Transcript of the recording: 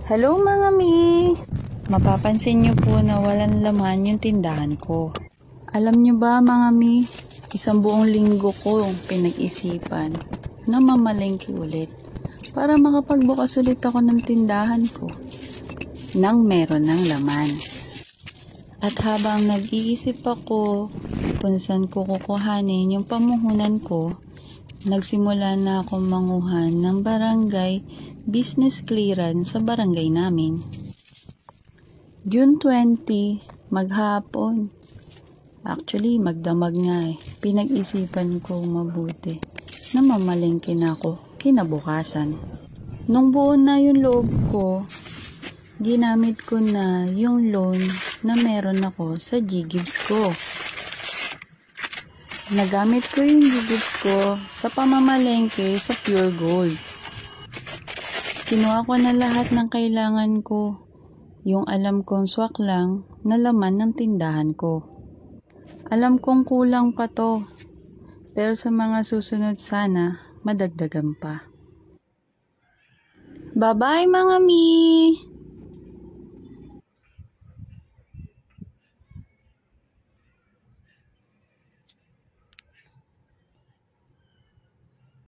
Hello mga mi! Mapapansin niyo po na walang laman yung tindahan ko. Alam niyo ba mga mi, isang buong linggo ko pinag-isipan na mamalengke ulit para makapagbukas ulit ako ng tindahan ko nang meron ng laman. At habang nag-iisip ako kung saan ko kukuhanin yung pamuhunan ko, nagsimula na akong manguhan ng barangay business clearance sa barangay namin. June 20, maghapon. Actually, magdamag nga eh. Pinag-isipan ko mabuti na mamalengke na ako kinabukasan. Nung buo na yung loob ko, ginamit ko na yung loan na meron ako sa G-Gives ko. Nagamit ko yung G-Gives ko sa pamamalengke sa Pure Gold. Kinuha ko na lahat ng kailangan ko, yung alam kong swak lang na laman ng tindahan ko. Alam kong kulang pa to, pero sa mga susunod sana, madagdagan pa. Bye-bye mga mi!